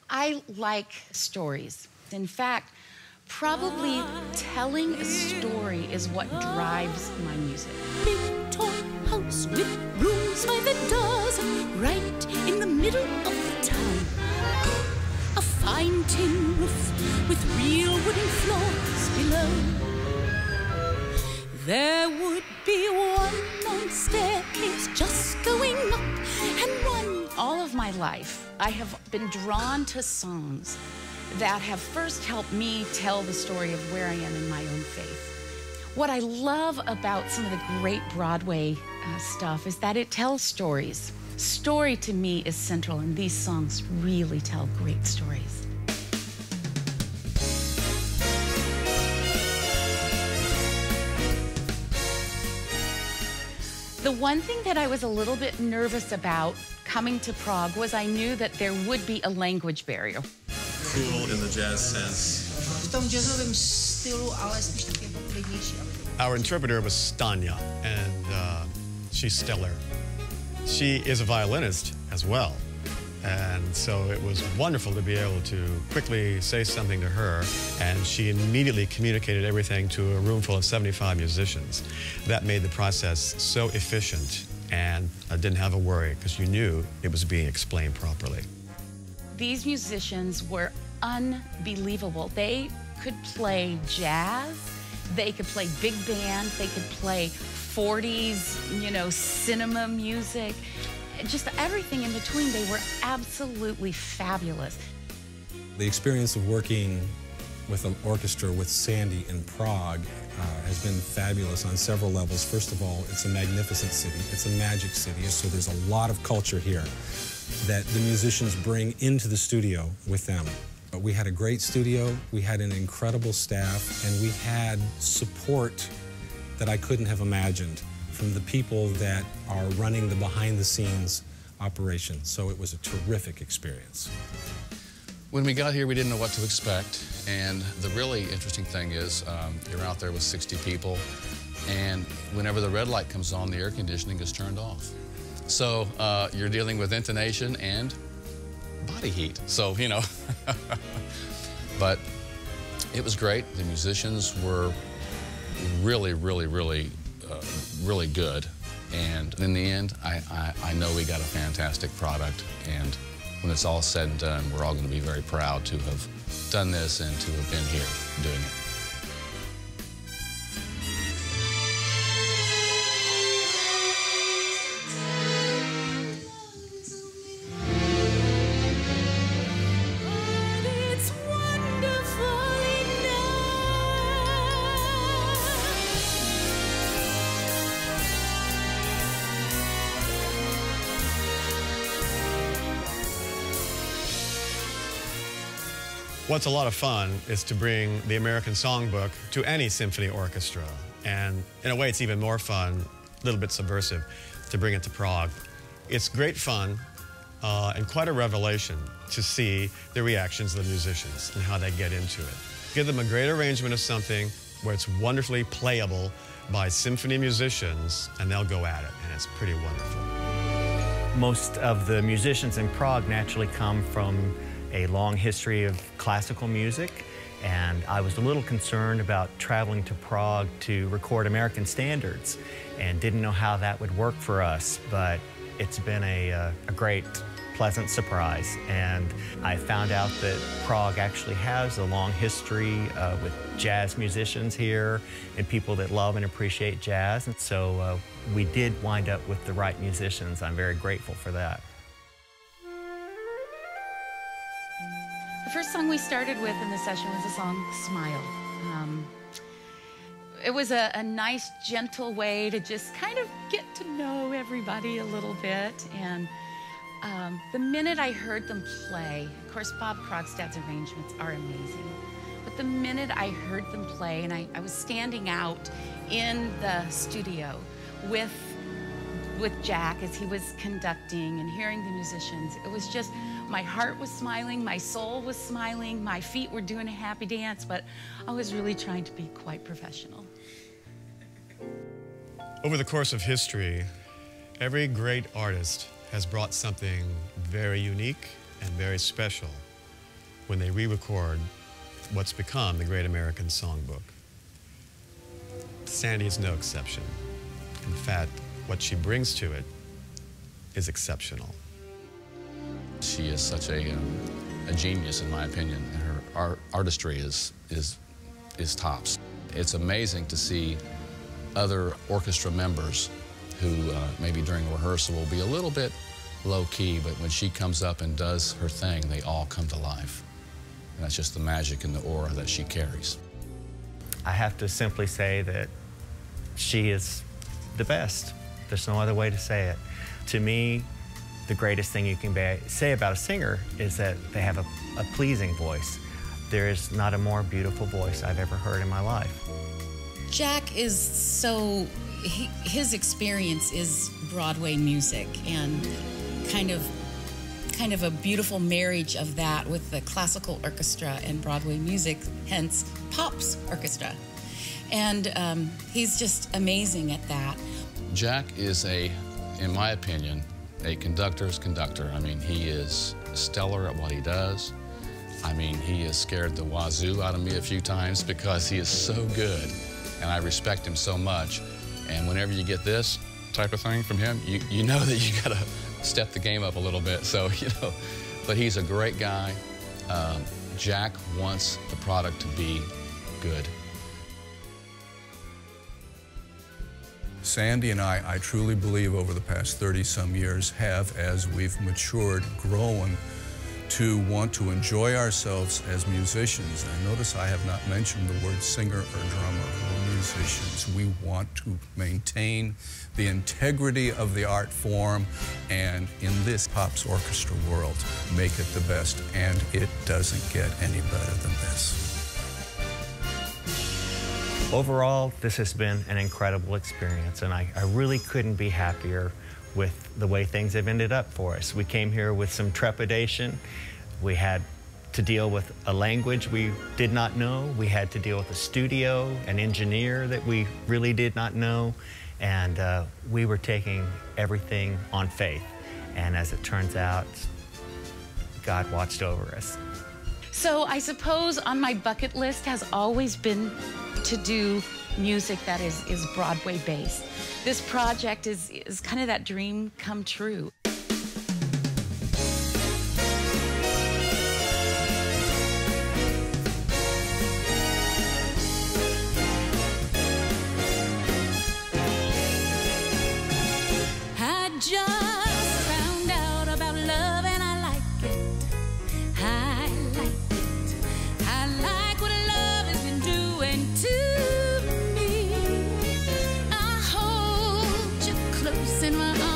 I like stories. In fact, probably telling a story is what drives my music. Big tall house with rooms by the doors, right in the middle of the town. A fine tin roof with real wooden floors below. There would be one long staircase just going up and one. All of my life, I have been drawn to songs that have first helped me tell the story of where I am in my own faith. What I love about some of the great Broadway stuff is that it tells stories. Story to me is central, and these songs really tell great stories. The one thing that I was a little bit nervous about coming to Prague was I knew that there would be a language barrier. Cool in the jazz sense. Our interpreter was Stanya, and she's stellar. She is a violinist as well, and so it was wonderful to be able to quickly say something to her, and she immediately communicated everything to a room full of 75 musicians. That made the process so efficient, and I didn't have a worry because you knew it was being explained properly. These musicians were unbelievable. They could play jazz, they could play big band, they could play 40s, cinema music, just everything in between. They were absolutely fabulous. The experience of working with an orchestra with Sandi in Prague has been fabulous on several levels. First of all, it's a magnificent city. It's a magic city, so there's a lot of culture here that the musicians bring into the studio with them. But we had a great studio, we had an incredible staff, and we had support that I couldn't have imagined from the people that are running the behind-the-scenes operation. So it was a terrific experience. When we got here, we didn't know what to expect, and the really interesting thing is you're out there with 60 people, and whenever the red light comes on, the air conditioning is turned off. So you're dealing with intonation and body heat, so, But it was great. The musicians were really, really, really, really good, and in the end, I know we got a fantastic product, and when it's all said and done, we're all going to be very proud to have done this and to have been here doing it. What's a lot of fun is to bring the American Songbook to any symphony orchestra. And in a way, it's even more fun, a little bit subversive, to bring it to Prague. It's great fun and quite a revelation to see the reactions of the musicians and how they get into it. Give them a great arrangement of something where it's wonderfully playable by symphony musicians, and they'll go at it, and it's pretty wonderful. Most of the musicians in Prague naturally come from a long history of classical music, and I was a little concerned about traveling to Prague to record American standards and didn't know how that would work for us, but it's been a great, pleasant surprise. And I found out that Prague actually has a long history with jazz musicians here and people that love and appreciate jazz, and so we did wind up with the right musicians. I'm very grateful for that. The first song we started with in the session was the song Smile. It was a nice, gentle way to just kind of get to know everybody a little bit. And the minute I heard them play, of course, Bob Krogstad's arrangements are amazing, but the minute I heard them play, and I was standing out in the studio with Jack as he was conducting and hearing the musicians, it was just, my heart was smiling, my soul was smiling, my feet were doing a happy dance, but I was really trying to be quite professional. Over the course of history, every great artist has brought something very unique and very special when they re-record what's become the Great American Songbook. Sandi is no exception. In fact, what she brings to it is exceptional. She is such a genius, in my opinion, and her artistry is tops. It's amazing to see other orchestra members who maybe during rehearsal will be a little bit low-key, but when she comes up and does her thing, they all come to life. And that's just the magic and the aura that she carries. I have to simply say that she is the best. There's no other way to say it. To me, the greatest thing you can say about a singer is that they have a pleasing voice. There is not a more beautiful voice I've ever heard in my life. Jack is so, his experience is Broadway music, and kind of a beautiful marriage of that with the classical orchestra and Broadway music, hence Pops Orchestra. And he's just amazing at that. Jack is in my opinion, a conductor's conductor. I mean, he is stellar at what he does. I mean, he has scared the wazoo out of me a few times because he is so good, and I respect him so much. And whenever you get this type of thing from him, you know that you gotta step the game up a little bit, so, you know. But he's a great guy. Jack wants the product to be good. Sandi and I truly believe over the past 30-some years have, as we've matured, grown to want to enjoy ourselves as musicians. And notice I have not mentioned the word singer or drummer or musicians. We want to maintain the integrity of the art form, and in this Pops Orchestra world, make it the best, and it doesn't get any better than this. Overall, this has been an incredible experience, and I really couldn't be happier with the way things have ended up for us. We came here with some trepidation. We had to deal with a language we did not know. We had to deal with a studio, an engineer that we really did not know, and we were taking everything on faith. And as it turns out, God watched over us. So I suppose on my bucket list has always been to do music that is Broadway based. This project is kind of that dream come true. I just found out about love and I like it. I like it. I like what love has been doing to me. I hold you close in my arms.